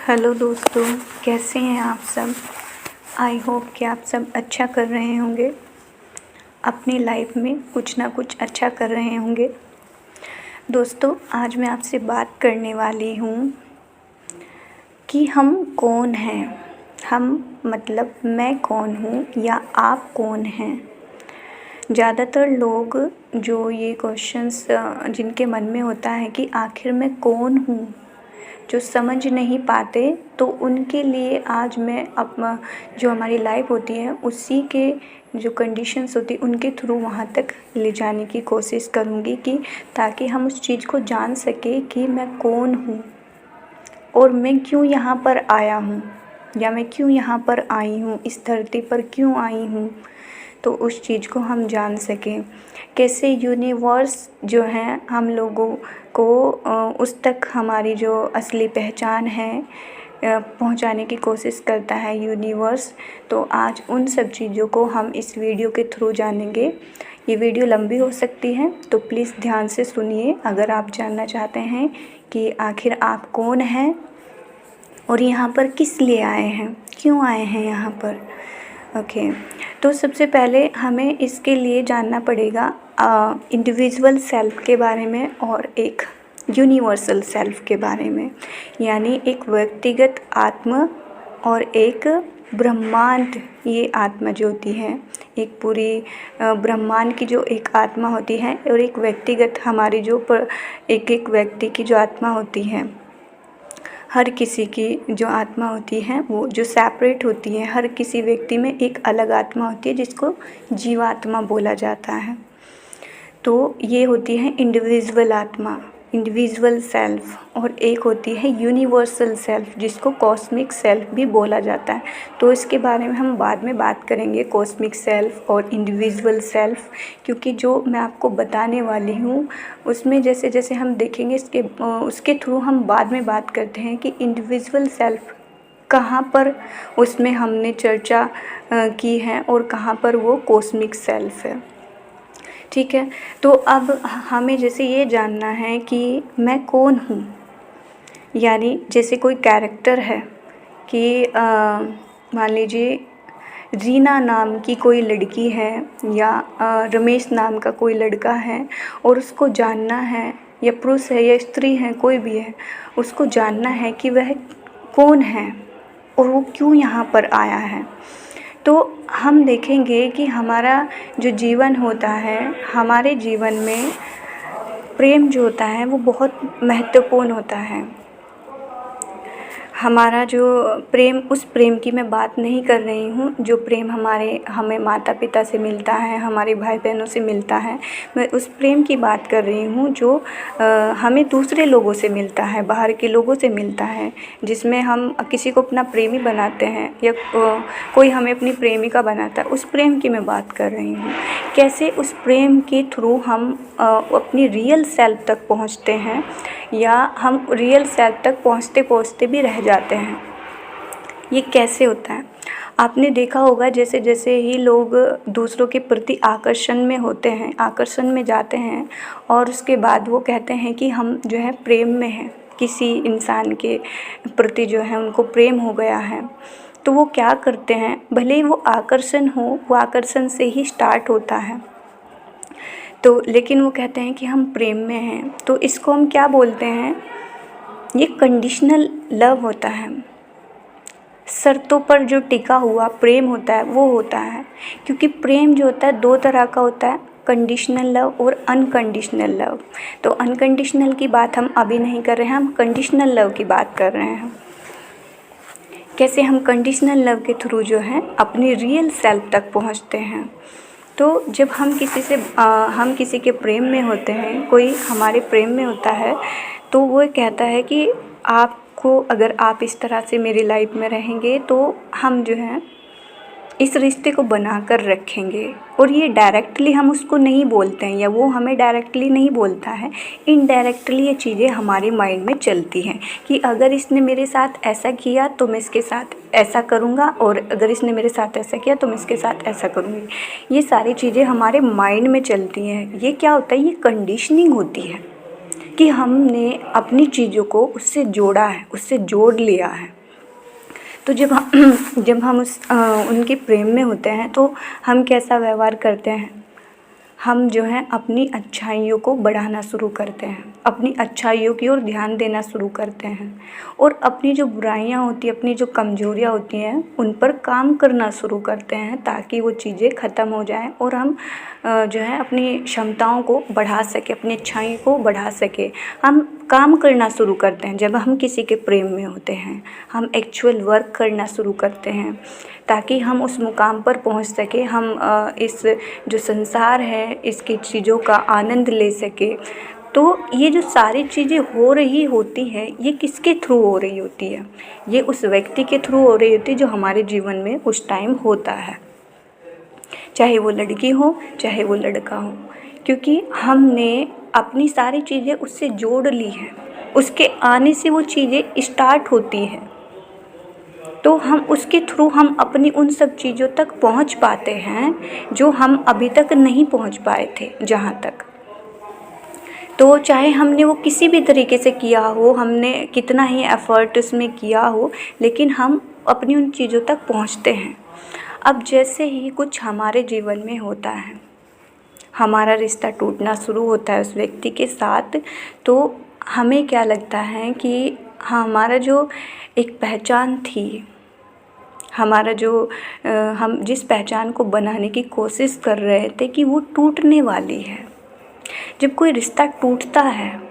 Hello दोस्तों, कैसे हैं आप सब। आई होप कि आप सब अच्छा कर रहे होंगे, अपनी लाइफ में कुछ ना कुछ अच्छा कर रहे होंगे। दोस्तों, आज मैं आपसे बात करने वाली हूँ कि हम कौन हैं। हम मतलब मैं कौन हूँ या आप कौन हैं। ज़्यादातर लोग जो ये क्वेश्चंस जिनके मन में होता है कि आखिर मैं कौन हूँ, जो समझ नहीं पाते, तो उनके लिए आज मैं अपना जो हमारी लाइफ होती है उसी के जो कंडीशंस होती उनके थ्रू वहाँ तक ले जाने की कोशिश करूँगी कि ताकि हम उस चीज़ को जान सके कि मैं कौन हूँ और मैं क्यों यहाँ पर आया हूँ या मैं क्यों यहाँ पर आई हूँ, इस धरती पर क्यों आई हूँ। तो उस चीज़ को हम जान सकें, कैसे यूनिवर्स जो है हम लोगों को उस तक हमारी जो असली पहचान है पहुंचाने की कोशिश करता है यूनिवर्स। तो आज उन सब चीज़ों को हम इस वीडियो के थ्रू जानेंगे। ये वीडियो लंबी हो सकती है, तो प्लीज़ ध्यान से सुनिए अगर आप जानना चाहते हैं कि आखिर आप कौन हैं और यहाँ पर किस लिए आए हैं, क्यों आए हैं यहाँ पर। ओके, तो सबसे पहले हमें इसके लिए जानना पड़ेगा इंडिविजुअल सेल्फ के बारे में और एक यूनिवर्सल सेल्फ के बारे में, यानी एक व्यक्तिगत आत्मा और एक ब्रह्मांड। ये आत्मा जो होती है, एक पूरी ब्रह्मांड की जो एक आत्मा होती है और एक व्यक्तिगत हमारी जो एक व्यक्ति की जो आत्मा होती है, हर किसी की जो आत्मा होती है वो जो सेपरेट होती है। हर किसी व्यक्ति में एक अलग आत्मा होती है जिसको जीवात्मा बोला जाता है। तो ये होती है इंडिविजुअल आत्मा, इंडिविजुअल सेल्फ, और एक होती है यूनिवर्सल सेल्फ जिसको कॉस्मिक सेल्फ भी बोला जाता है। तो इसके बारे में हम बाद में बात करेंगे, कॉस्मिक सेल्फ और इंडिविजुअल सेल्फ, क्योंकि जो मैं आपको बताने वाली हूँ उसमें जैसे जैसे हम देखेंगे उसके थ्रू हम बाद में बात करते हैं कि इंडिविजुअल सेल्फ कहाँ पर उसमें हमने चर्चा की है और कहाँ पर वो कॉस्मिक सेल्फ है। ठीक है, तो अब हमें जैसे ये जानना है कि मैं कौन हूँ, यानी जैसे कोई कैरेक्टर है कि मान लीजिए रीना नाम की कोई लड़की है या रमेश नाम का कोई लड़का है और उसको जानना है, या पुरुष है या स्त्री है, कोई भी है, उसको जानना है कि वह कौन है और वो क्यों यहाँ पर आया है। तो हम देखेंगे कि हमारा जो जीवन होता है, हमारे जीवन में प्रेम जो होता है वो बहुत महत्वपूर्ण होता है। हमारा जो प्रेम, उस प्रेम की मैं बात नहीं कर रही हूँ जो प्रेम हमें माता पिता से मिलता है, हमारे भाई बहनों से मिलता है। मैं उस प्रेम की बात कर रही हूँ जो हमें दूसरे लोगों से मिलता है, बाहर के लोगों से मिलता है, जिसमें हम किसी को अपना प्रेमी बनाते हैं या कोई हमें अपनी प्रेमिका बनाता है। उस प्रेम की मैं बात कर रही हूँ, कैसे उस प्रेम के थ्रू हम अपनी रियल सेल्फ तक पहुँचते हैं या हम रियल सेल्फ तक पहुँचते पहुँचते भी रह जाते हैं। ये कैसे होता है? आपने देखा होगा जैसे जैसे ही लोग दूसरों के प्रति आकर्षण में होते हैं, आकर्षण में जाते हैं और उसके बाद वो कहते हैं कि हम जो है प्रेम में हैं, किसी इंसान के प्रति जो है उनको प्रेम हो गया है, तो वो क्या करते हैं, भले ही वो आकर्षण हो, वो आकर्षण से ही स्टार्ट होता है, तो लेकिन वो कहते हैं कि हम प्रेम में हैं। तो इसको हम क्या बोलते हैं? ये कंडीशनल लव होता है। शर्तों पर जो टिका हुआ प्रेम होता है वो होता है, क्योंकि प्रेम जो होता है दो तरह का होता है, कंडीशनल लव और अनकंडीशनल लव। तो अनकंडीशनल की बात हम अभी नहीं कर रहे हैं, हम कंडीशनल लव की बात कर रहे हैं। कैसे हम कंडीशनल लव के थ्रू जो है अपनी रियल सेल्फ तक पहुंचते हैं। तो जब हम किसी के प्रेम में होते हैं, कोई हमारे प्रेम में होता है, तो वो कहता है कि आपको, अगर आप इस तरह से मेरी लाइफ में रहेंगे तो हम जो है इस रिश्ते को बना कर रखेंगे। और ये डायरेक्टली हम उसको नहीं बोलते हैं या वो हमें डायरेक्टली नहीं बोलता है, इनडायरेक्टली ये चीज़ें हमारे माइंड में चलती हैं कि अगर इसने मेरे साथ ऐसा किया तो मैं इसके साथ ऐसा करूँगा, और अगर इसने मेरे साथ ऐसा किया तो मैं इसके साथ ऐसा करूँगी। ये सारी चीज़ें हमारे माइंड में चलती हैं। ये क्या होता है? ये कंडीशनिंग होती है। कि हमने अपनी चीज़ों को उससे जोड़ा है, उससे जोड़ लिया है। तो जब हम उनके प्रेम में होते हैं तो हम कैसा व्यवहार करते हैं, हम जो है अपनी अच्छाइयों को बढ़ाना शुरू करते हैं, अपनी अच्छाइयों की ओर ध्यान देना शुरू करते हैं और अपनी जो बुराइयां होती हैं, अपनी जो कमजोरियां होती हैं, उन पर काम करना शुरू करते हैं ताकि वो चीज़ें ख़त्म हो जाएं और हम जो है अपनी क्षमताओं को बढ़ा सकें, अपनी अच्छाई को बढ़ा सकें। हम काम करना शुरू करते हैं जब हम किसी के प्रेम में होते हैं, हम एक्चुअल वर्क करना शुरू करते हैं ताकि हम उस मुकाम पर पहुंच सकें, हम इस जो संसार है इसकी चीज़ों का आनंद ले सके। तो ये जो सारी चीज़ें हो रही होती हैं, ये किसके थ्रू हो रही होती है? ये उस व्यक्ति के थ्रू हो रही होती है जो हमारे जीवन में उस टाइम होता है, चाहे वो लड़की हो चाहे वो लड़का हो, क्योंकि हमने अपनी सारी चीज़ें उससे जोड़ ली हैं, उसके आने से वो चीज़ें स्टार्ट होती हैं। तो हम उसके थ्रू हम अपनी उन सब चीज़ों तक पहुंच पाते हैं जो हम अभी तक नहीं पहुंच पाए थे जहां तक। तो चाहे हमने वो किसी भी तरीके से किया हो, हमने कितना ही एफ़र्ट उसमें किया हो, लेकिन हम अपनी उन चीज़ों तक पहुंचते हैं। अब जैसे ही कुछ हमारे जीवन में होता है, हमारा रिश्ता टूटना शुरू होता है उस व्यक्ति के साथ, तो हमें क्या लगता है कि हमारा जो एक पहचान थी, हमारा जो हम जिस पहचान को बनाने की कोशिश कर रहे थे कि वो टूटने वाली है। जब कोई रिश्ता टूटता है,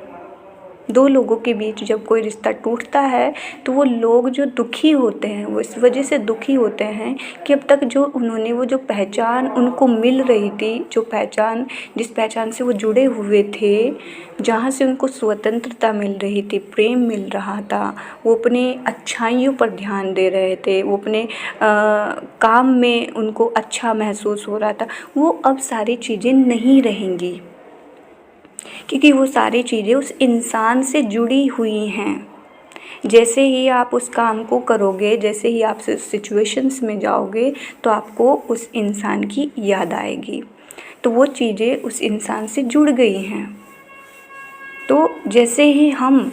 दो लोगों के बीच जब कोई रिश्ता टूटता है तो वो लोग जो दुखी होते हैं वो इस वजह से दुखी होते हैं कि अब तक जो उन्होंने वो जो पहचान उनको मिल रही थी, जो पहचान जिस पहचान से वो जुड़े हुए थे, जहाँ से उनको स्वतंत्रता मिल रही थी, प्रेम मिल रहा था, वो अपने अच्छाइयों पर ध्यान दे रहे थे, वो अपने काम में उनको अच्छा महसूस हो रहा था, वो अब सारी चीज़ें नहीं रहेंगी क्योंकि वो सारी चीज़ें उस इंसान से जुड़ी हुई हैं। जैसे ही आप उस काम को करोगे, जैसे ही आप सिचुएशंस में जाओगे तो आपको उस इंसान की याद आएगी, तो वो चीज़ें उस इंसान से जुड़ गई हैं। तो जैसे ही हम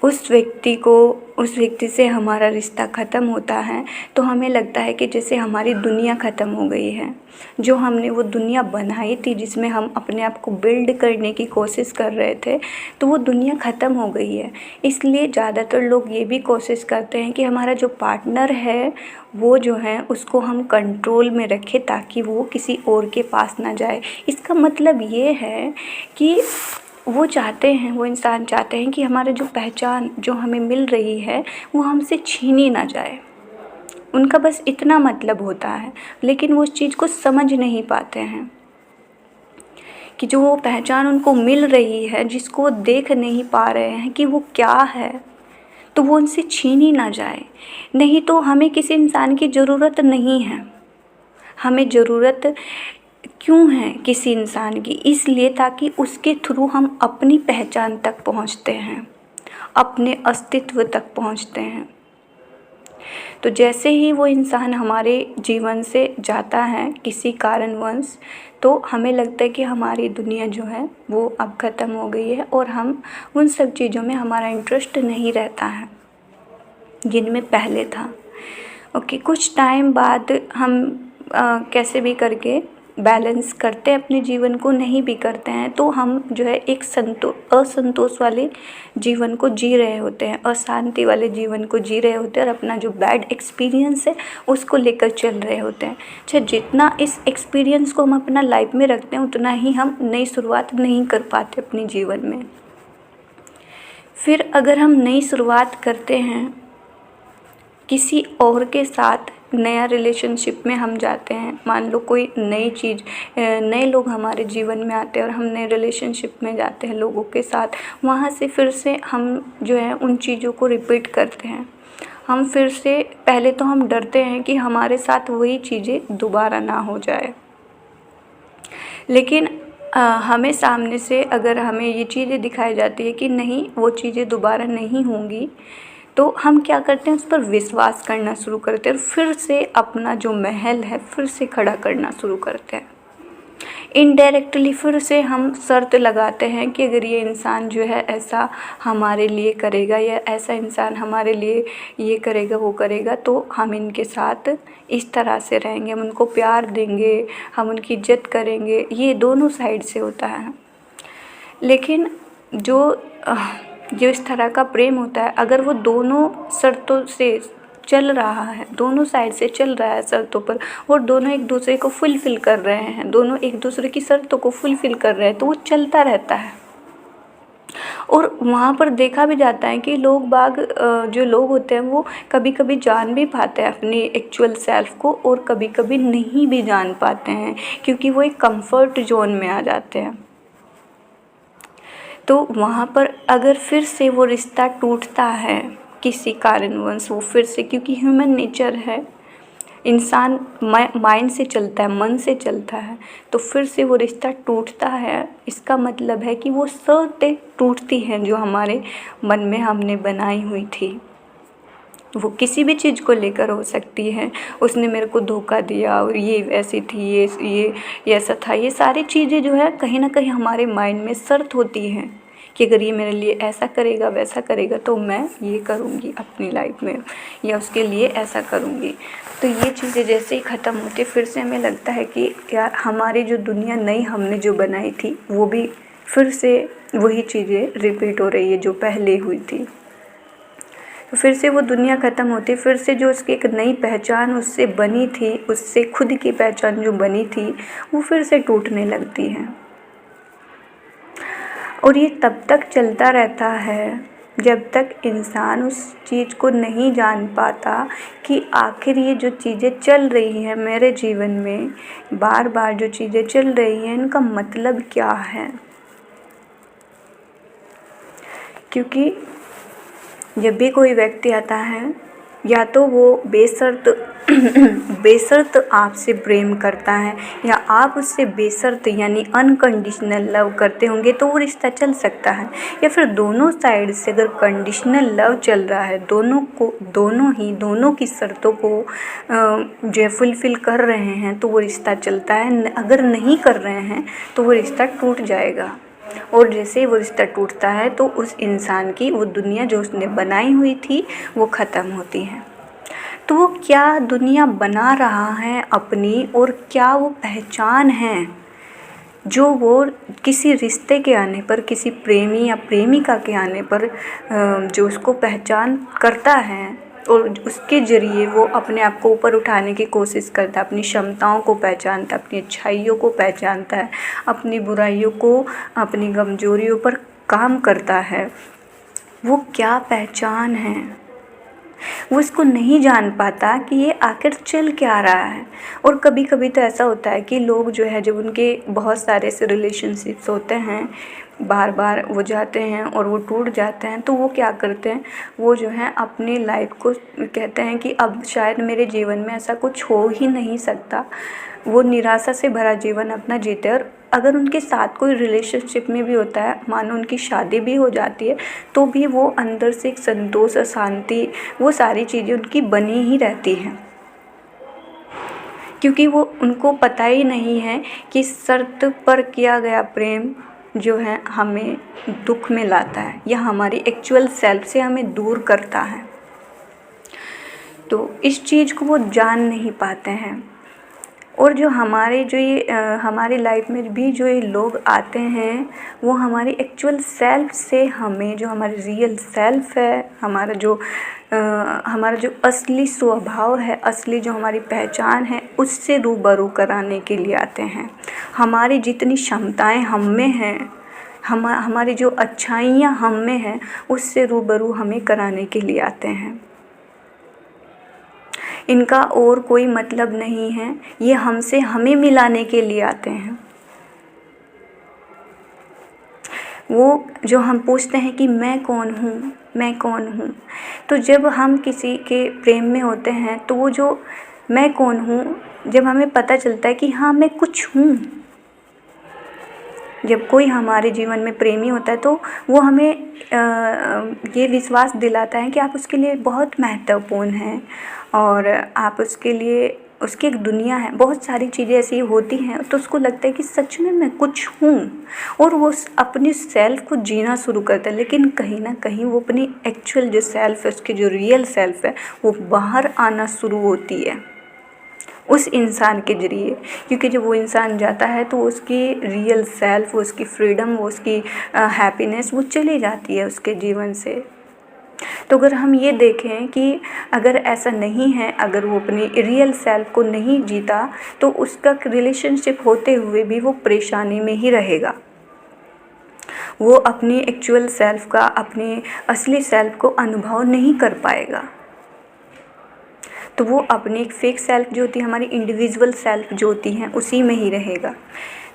उस व्यक्ति से हमारा रिश्ता ख़त्म होता है तो हमें लगता है कि जैसे हमारी दुनिया ख़त्म हो गई है। जो हमने वो दुनिया बनाई थी जिसमें हम अपने आप को बिल्ड करने की कोशिश कर रहे थे, तो वो दुनिया ख़त्म हो गई है। इसलिए ज़्यादातर लोग ये भी कोशिश करते हैं कि हमारा जो पार्टनर है वो जो है उसको हम कंट्रोल में रखें ताकि वो किसी और के पास ना जाए। इसका मतलब ये है कि वो इंसान चाहते हैं कि हमारा जो पहचान जो हमें मिल रही है वो हमसे छीनी ना जाए। उनका बस इतना मतलब होता है, लेकिन वो उस चीज़ को समझ नहीं पाते हैं कि जो वो पहचान उनको मिल रही है, जिसको वो देख नहीं पा रहे हैं कि वो क्या है, तो वो उनसे छीनी ना जाए। नहीं तो हमें किसी इंसान की ज़रूरत नहीं है। हमें ज़रूरत क्यों है किसी इंसान की? इसलिए ताकि उसके थ्रू हम अपनी पहचान तक पहुंचते हैं, अपने अस्तित्व तक पहुंचते हैं। तो जैसे ही वो इंसान हमारे जीवन से जाता है किसी कारणवश, तो हमें लगता है कि हमारी दुनिया जो है वो अब ख़त्म हो गई है और हम उन सब चीज़ों में हमारा इंटरेस्ट नहीं रहता है जिनमें पहले था। ओके, कुछ टाइम बाद हम कैसे भी करके बैलेंस करते हैं अपने जीवन को, नहीं भी करते हैं तो हम जो है एक असंतोष वाले जीवन को जी रहे होते हैं, अशांति वाले जीवन को जी रहे होते हैं और अपना जो बैड एक्सपीरियंस है उसको लेकर चल रहे होते हैं। अच्छा, जितना इस एक्सपीरियंस को हम अपना लाइफ में रखते हैं उतना ही हम नई शुरुआत नहीं कर पाते अपने जीवन में। फिर अगर हम नई शुरुआत करते हैं किसी और के साथ, नया रिलेशनशिप में हम जाते हैं, मान लो कोई नए लोग हमारे जीवन में आते हैं और हम नए रिलेशनशिप में जाते हैं लोगों के साथ, वहाँ से फिर से हम जो है उन चीज़ों को रिपीट करते हैं। हम फिर से पहले तो हम डरते हैं कि हमारे साथ वही चीज़ें दोबारा ना हो जाए, लेकिन हमें सामने से अगर हमें ये चीज़ें दिखाई जाती है कि नहीं वो चीज़ें दोबारा नहीं होंगी, तो हम क्या करते हैं उस पर विश्वास करना शुरू करते हैं और फिर से अपना जो महल है फिर से खड़ा करना शुरू करते हैं। इनडायरेक्टली फिर से हम शर्त लगाते हैं कि अगर ये इंसान जो है ऐसा हमारे लिए करेगा या ऐसा इंसान हमारे लिए ये करेगा वो करेगा तो हम इनके साथ इस तरह से रहेंगे, हम उनको प्यार देंगे, हम उनकी इज्जत करेंगे। ये दोनों साइड से होता है। लेकिन जो इस तरह का प्रेम होता है, अगर वो दोनों शर्तों से चल रहा है, दोनों साइड से चल रहा है शर्तों पर, और दोनों एक दूसरे को फुलफ़िल कर रहे हैं, दोनों एक दूसरे की शर्तों को फुलफ़िल कर रहे हैं, तो वो चलता रहता है। और वहाँ पर देखा भी जाता है कि जो लोग होते हैं वो कभी कभी जान भी पाते हैं अपनी एक्चुअल सेल्फ को, और कभी कभी नहीं भी जान पाते हैं, क्योंकि वो एक कंफर्ट जोन में आ जाते हैं। तो वहाँ पर अगर फिर से वो रिश्ता टूटता है किसी कारणवश, वो फिर से, क्योंकि ह्यूमन नेचर है, इंसान माइंड से चलता है, मन से चलता है, तो फिर से वो रिश्ता टूटता है, इसका मतलब है कि वो शर्तें टूटती हैं जो हमारे मन में हमने बनाई हुई थी। वो किसी भी चीज़ को लेकर हो सकती है। उसने मेरे को धोखा दिया और ये ऐसी थी, ये ऐसा था, ये सारी चीज़ें जो है कहीं ना कहीं हमारे माइंड में शर्त होती हैं कि अगर ये मेरे लिए ऐसा करेगा वैसा करेगा तो मैं ये करूँगी अपनी लाइफ में, या उसके लिए ऐसा करूँगी। तो ये चीज़ें जैसे ही ख़त्म होती फिर से हमें लगता है कि यार हमारी जो दुनिया नई हमने जो बनाई थी वो भी फिर से वही चीज़ें रिपीट हो रही है जो पहले हुई थी। तो फिर से वो दुनिया ख़त्म होती, फिर से जो उसकी एक नई पहचान उससे बनी थी, उससे खुद की पहचान जो बनी थी वो फिर से टूटने लगती है। और ये तब तक चलता रहता है जब तक इंसान उस चीज़ को नहीं जान पाता कि आखिर ये जो चीज़ें चल रही हैं मेरे जीवन में, बार बार जो चीज़ें चल रही हैं, इनका मतलब क्या है। क्योंकि जब भी कोई व्यक्ति आता है, या तो वो बेशर्त आपसे प्रेम करता है, या आप उससे बेशर्त यानी अनकंडीशनल लव करते होंगे तो वो रिश्ता चल सकता है। या फिर दोनों साइड से अगर कंडीशनल लव चल रहा है, दोनों की शर्तों को जो है फुलफ़िल कर रहे हैं तो वो रिश्ता चलता है। अगर नहीं कर रहे हैं तो वो रिश्ता टूट जाएगा। और जैसे ही वो रिश्ता टूटता है तो उस इंसान की वो दुनिया जो उसने बनाई हुई थी वो ख़त्म होती है। तो वो क्या दुनिया बना रहा है अपनी, और क्या वो पहचान है जो वो किसी रिश्ते के आने पर, किसी प्रेमी या प्रेमिका के आने पर जो उसको पहचान करता है, और उसके ज़रिए वो अपने आप को ऊपर उठाने की कोशिश करता है, अपनी क्षमताओं को पहचानता है, अपनी अच्छाइयों को पहचानता है, अपनी बुराइयों को, अपनी कमज़ोरियों पर काम करता है। वो क्या पहचान है वो इसको नहीं जान पाता कि ये आखिर चल क्या रहा है। और कभी कभी तो ऐसा होता है कि लोग जो है, जब उनके बहुत सारे ऐसे रिलेशनशिप्स होते हैं, बार बार वो जाते हैं और वो टूट जाते हैं, तो वो क्या करते हैं, वो जो है अपनी लाइफ को कहते हैं कि अब शायद मेरे जीवन में ऐसा कुछ हो ही नहीं सकता। वो निराशा से भरा जीवन अपना जीते। और अगर उनके साथ कोई रिलेशनशिप में भी होता है, मानो उनकी शादी भी हो जाती है, तो भी वो अंदर से एक संतोष, अशांति, वो सारी चीज़ें उनकी बनी ही रहती हैं, क्योंकि वो उनको पता ही नहीं है कि शर्त पर किया गया प्रेम जो है हमें दुख में लाता है, या हमारी एक्चुअल सेल्फ से हमें दूर करता है। तो इस चीज़ को वो जान नहीं पाते हैं। और जो हमारी लाइफ में भी जो ये लोग आते हैं, वो हमारी एक्चुअल सेल्फ से हमें, जो हमारी रियल सेल्फ है, हमारा जो असली स्वभाव है, असली जो हमारी पहचान है, उससे रूबरू कराने के लिए आते हैं। हमारी जितनी क्षमताएं हम में हैं, हमारी जो अच्छाइयाँ हम में हैं, उससे रूबरू हमें कराने के लिए आते हैं। इनका और कोई मतलब नहीं है, ये हमसे हमें मिलाने के लिए आते हैं। वो जो हम पूछते हैं कि मैं कौन हूँ, तो जब हम किसी के प्रेम में होते हैं तो वो जो मैं कौन हूँ, जब हमें पता चलता है कि हाँ मैं कुछ हूँ, जब कोई हमारे जीवन में प्रेमी होता है तो वो हमें ये विश्वास दिलाता है कि आप उसके लिए बहुत महत्वपूर्ण हैं, और आप उसके लिए उसकी एक दुनिया है, बहुत सारी चीज़ें ऐसी होती हैं तो उसको लगता है कि सच में मैं कुछ हूँ, और वो अपने सेल्फ को जीना शुरू करता है। लेकिन कहीं ना कहीं वो अपनी एक्चुअल जो सेल्फ है, उसकी जो रियल सेल्फ है, वो बाहर आना शुरू होती है उस इंसान के ज़रिए। क्योंकि जब वो इंसान जाता है तो उसकी रियल सेल्फ, वो उसकी फ्रीडम, वो उसकी हैप्पीनेस वो चली जाती है उसके जीवन से। तो अगर हम ये देखें कि अगर ऐसा नहीं है, अगर वो अपनी रियल सेल्फ को नहीं जीता तो उसका रिलेशनशिप होते हुए भी वो परेशानी में ही रहेगा। वो अपनी एक्चुअल सेल्फ का, अपनी असली सेल्फ को अनुभव नहीं कर पाएगा। तो वो अपनी एक फेक सेल्फ जो होती है, हमारी इंडिविजुअल सेल्फ जो होती हैं, उसी में ही रहेगा।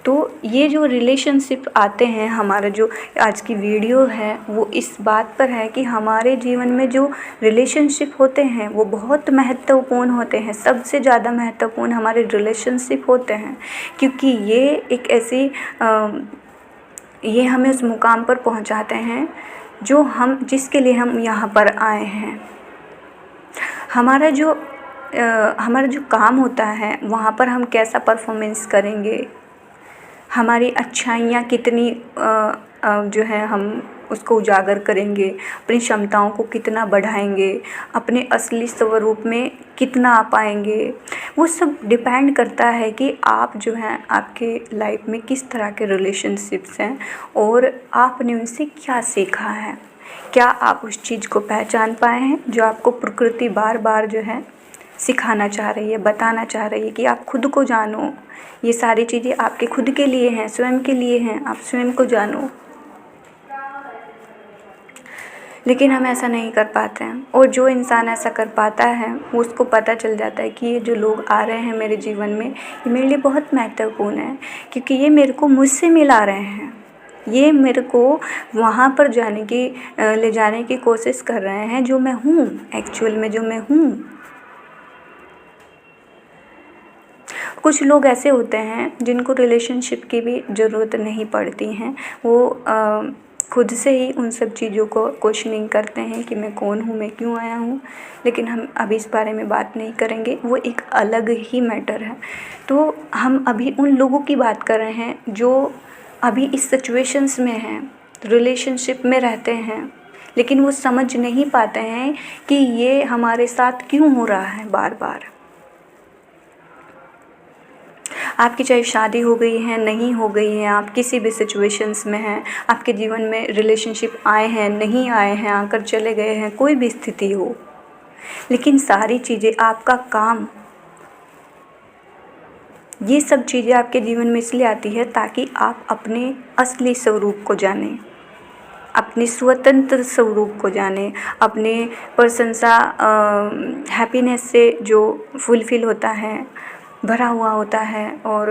तो ये जो रिलेशनशिप आते हैं, हमारा जो आज की वीडियो है वो इस बात पर है कि हमारे जीवन में जो रिलेशनशिप होते हैं वो बहुत महत्वपूर्ण होते हैं। सबसे ज़्यादा महत्वपूर्ण हमारे रिलेशनशिप होते हैं, क्योंकि ये एक ऐसी ये हमें उस मुकाम पर पहुंचाते हैं जो हम, जिसके लिए हम यहाँ पर आए हैं। हमारा जो काम होता है वहाँ पर हम कैसा परफॉर्मेंस करेंगे, हमारी अच्छाइयाँ कितनी जो है हम उसको उजागर करेंगे, अपनी क्षमताओं को कितना बढ़ाएंगे, अपने असली स्वरूप में कितना आ पाएंगे, वो सब डिपेंड करता है कि आप जो हैं आपके लाइफ में किस तरह के रिलेशनशिप्स हैं और आपने उनसे क्या सीखा है। क्या आप उस चीज़ को पहचान पाए हैं जो आपको प्रकृति बार बार जो है सिखाना चाह रही है, बताना चाह रही है कि आप खुद को जानो। ये सारी चीज़ें आपके खुद के लिए हैं, स्वयं के लिए हैं, आप स्वयं को जानो। लेकिन हम ऐसा नहीं कर पाते हैं, और जो इंसान ऐसा कर पाता है वो उसको पता चल जाता है कि ये जो लोग आ रहे हैं मेरे जीवन में, ये मेरे लिए बहुत महत्वपूर्ण है, क्योंकि ये मेरे को मुझसे मिला रहे हैं, ये मेरे को वहाँ पर ले जाने की कोशिश कर रहे हैं जो मैं हूँ, एक्चुअल में जो मैं हूँ। कुछ लोग ऐसे होते हैं जिनको रिलेशनशिप की भी ज़रूरत नहीं पड़ती हैं, वो खुद से ही उन सब चीज़ों को क्वेश्चनिंग करते हैं कि मैं कौन हूँ, मैं क्यों आया हूँ। लेकिन हम अभी इस बारे में बात नहीं करेंगे, वो एक अलग ही मैटर है। तो हम अभी उन लोगों की बात कर रहे हैं जो अभी इस सिचुएशंस में हैं, रिलेशनशिप में रहते हैं, लेकिन वो समझ नहीं पाते हैं कि ये हमारे साथ क्यों हो रहा है बार बार। आपकी चाहे शादी हो गई है, नहीं हो गई है, आप किसी भी सिचुएशंस में हैं, आपके जीवन में रिलेशनशिप आए हैं, नहीं आए हैं, आकर चले गए हैं, कोई भी स्थिति हो, लेकिन सारी चीज़ें, आपका काम, ये सब चीज़ें आपके जीवन में इसलिए आती है ताकि आप अपने असली स्वरूप को जानें, अपने स्वतंत्र स्वरूप को जानें, अपने प्रशंसा, हैप्पीनेस से जो फुलफ़िल होता है, भरा हुआ होता है और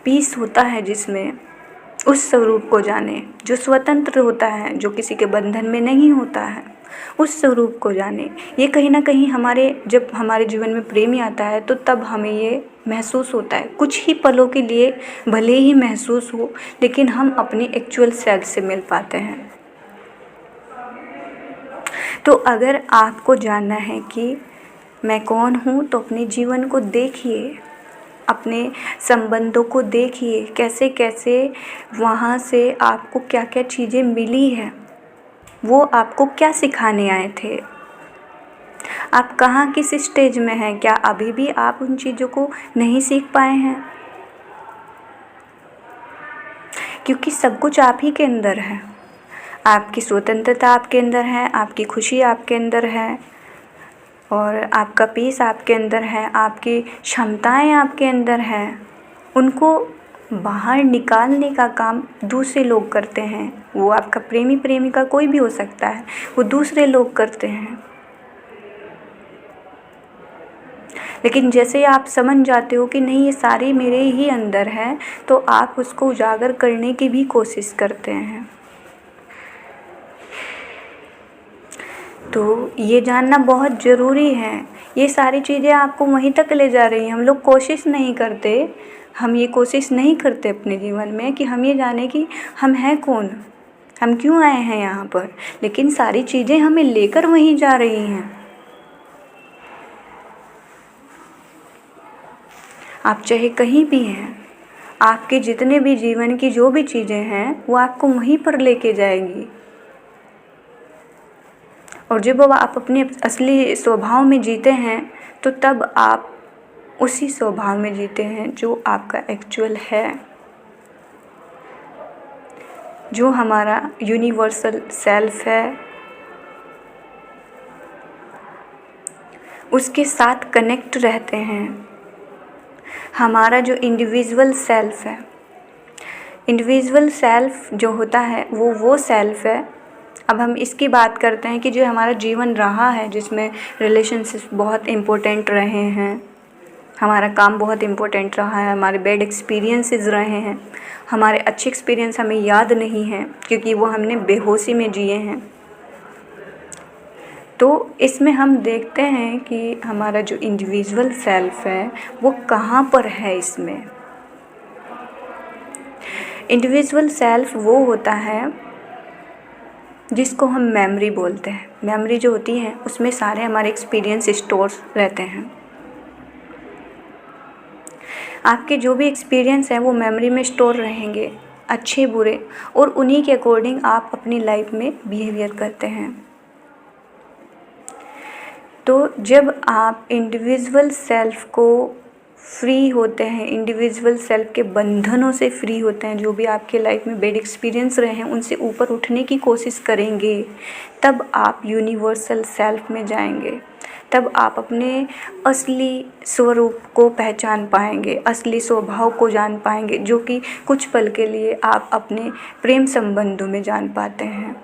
पीस होता है जिसमें, उस स्वरूप को जाने जो स्वतंत्र होता है, जो किसी के बंधन में नहीं होता है, उस स्वरूप को जाने। ये कहीं ना कहीं जब हमारे जीवन में प्रेमी आता है तो तब हमें ये महसूस होता है, कुछ ही पलों के लिए भले ही महसूस हो, लेकिन हम अपनी एक्चुअल सेल्फ से मिल पाते हैं। तो अगर आपको जानना है कि मैं कौन हूँ, तो अपने जीवन को देखिए, अपने संबंधों को देखिए, कैसे कैसे वहाँ से आपको क्या क्या चीज़ें मिली हैं, वो आपको क्या सिखाने आए थे, आप कहाँ किस स्टेज में हैं, क्या अभी भी आप उन चीज़ों को नहीं सीख पाए हैं? क्योंकि सब कुछ आप ही के अंदर है, आपकी स्वतंत्रता आपके अंदर है, आपकी खुशी आपके अंदर है, और आपका पीस आपके अंदर है, आपकी क्षमताएं आपके अंदर हैं। उनको बाहर निकालने का काम दूसरे लोग करते हैं। वो आपका प्रेमी प्रेमिका कोई भी हो सकता है, वो दूसरे लोग करते हैं। लेकिन जैसे आप समझ जाते हो कि नहीं, ये सारी मेरे ही अंदर है, तो आप उसको उजागर करने की भी कोशिश करते हैं। तो ये जानना बहुत ज़रूरी है। ये सारी चीज़ें आपको वहीं तक ले जा रही हैं। हम लोग कोशिश नहीं करते, हम ये कोशिश नहीं करते अपने जीवन में कि हम ये जाने कि हम हैं कौन, हम क्यों आए हैं यहाँ पर, लेकिन सारी चीज़ें हमें लेकर वहीं जा रही हैं। आप चाहे कहीं भी हैं, आपके जितने भी जीवन की जो भी चीज़ें हैं वो आपको वहीं पर लेके जाएंगी। और जब आप अपने असली स्वभाव में जीते हैं तो तब आप उसी स्वभाव में जीते हैं जो आपका एक्चुअल है, जो हमारा यूनिवर्सल सेल्फ है। उसके साथ कनेक्ट रहते हैं। हमारा जो इंडिविजुअल सेल्फ है, इंडिविजुअल सेल्फ जो होता है वो सेल्फ है। अब हम इसकी बात करते हैं कि जो हमारा जीवन रहा है, जिसमें रिलेशनशिप बहुत इम्पोर्टेंट रहे हैं, हमारा काम बहुत इम्पोर्टेंट रहा है, हमारे बैड एक्सपीरियंसेस रहे हैं, हमारे अच्छे एक्सपीरियंस हमें याद नहीं हैं क्योंकि वो हमने बेहोशी में जिए हैं। तो इसमें हम देखते हैं कि हमारा जो इंडिविजुअल सेल्फ है वो कहाँ पर है। इसमें इंडिविजुअल सेल्फ वो होता है जिसको हम मेमोरी बोलते हैं। मेमोरी जो होती है उसमें सारे हमारे एक्सपीरियंस स्टोर रहते हैं। आपके जो भी एक्सपीरियंस हैं वो मेमोरी में स्टोर रहेंगे, अच्छे बुरे, और उन्हीं के अकॉर्डिंग आप अपनी लाइफ में बिहेवियर करते हैं। तो जब आप इंडिविजुअल सेल्फ को फ्री होते हैं, इंडिविजुअल सेल्फ के बंधनों से फ्री होते हैं, जो भी आपके लाइफ में बैड एक्सपीरियंस रहे हैं उनसे ऊपर उठने की कोशिश करेंगे, तब आप यूनिवर्सल सेल्फ में जाएंगे। तब आप अपने असली स्वरूप को पहचान पाएंगे, असली स्वभाव को जान पाएंगे, जो कि कुछ पल के लिए आप अपने प्रेम संबंधों में जान पाते हैं।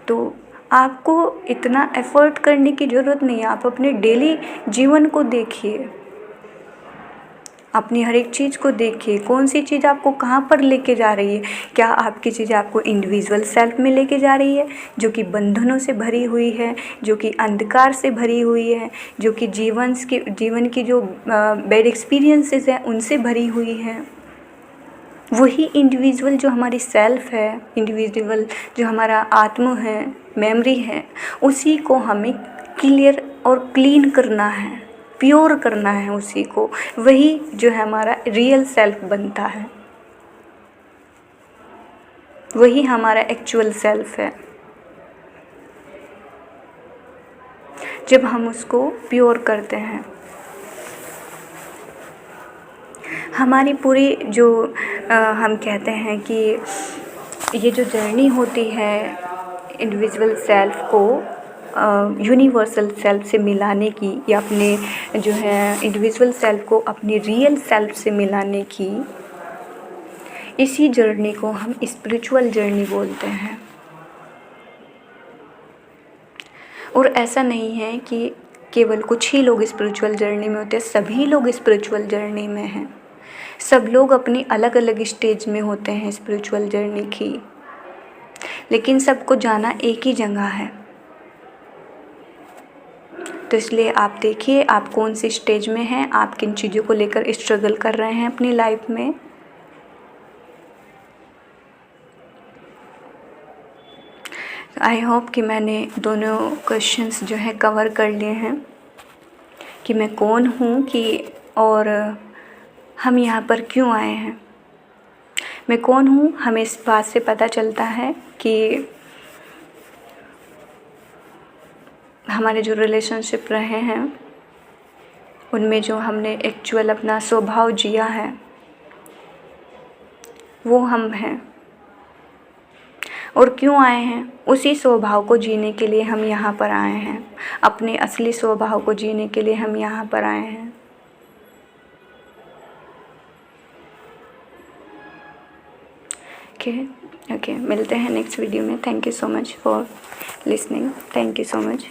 तो आपको इतना एफ़र्ट करने की ज़रूरत नहीं है। आप अपने डेली जीवन को देखिए, अपनी हर एक चीज़ को देखिए, कौन सी चीज़ आपको कहाँ पर लेके जा रही है। क्या आपकी चीज़ आपको इंडिविजुअल सेल्फ में लेके जा रही है, जो कि बंधनों से भरी हुई है, जो कि अंधकार से भरी हुई है, जो कि जीवन की जो बैड एक्सपीरियंसेस हैं उनसे भरी हुई है। वही इंडिविजुअल जो हमारी सेल्फ है, इंडिविजुअल जो हमारा आत्मा है, मेमोरी है, उसी को हमें क्लियर और क्लीन करना है, प्योर करना है उसी को। वही जो है हमारा रियल सेल्फ बनता है, वही हमारा एक्चुअल सेल्फ है। जब हम उसको प्योर करते हैं, हमारी पूरी जो हम कहते हैं कि ये जो जर्नी होती है इंडिविजुअल सेल्फ को यूनिवर्सल सेल्फ से मिलाने की, या अपने जो है इंडिविजुअल सेल्फ को अपनी रियल सेल्फ से मिलाने की, इसी जर्नी को हम स्पिरिचुअल जर्नी बोलते हैं। और ऐसा नहीं है कि केवल कुछ ही लोग स्पिरिचुअल जर्नी में होते हैं, सभी लोग स्पिरिचुअल जर्नी में हैं। सब लोग अपनी अलग अलग स्टेज में होते हैं स्पिरिचुअल जर्नी की, लेकिन सबको जाना एक ही जगह है। तो इसलिए आप देखिए आप कौन सी स्टेज में हैं, आप किन चीज़ों को लेकर स्ट्रगल कर रहे हैं अपनी लाइफ में। आई होप कि मैंने दोनों क्वेश्चंस जो है कवर कर लिए हैं कि मैं कौन हूँ और हम यहाँ पर क्यों आए हैं। मैं कौन हूँ, हमें इस बात से पता चलता है कि हमारे जो रिलेशनशिप रहे हैं उनमें जो हमने एक्चुअल अपना स्वभाव जिया है वो हम हैं। और क्यों आए हैं, उसी स्वभाव को जीने के लिए हम यहाँ पर आए हैं, अपने असली स्वभाव को जीने के लिए हम यहाँ पर आए हैं। ओके, मिलते हैं नेक्स्ट वीडियो में। Thank you so much for listening. Thank you so much.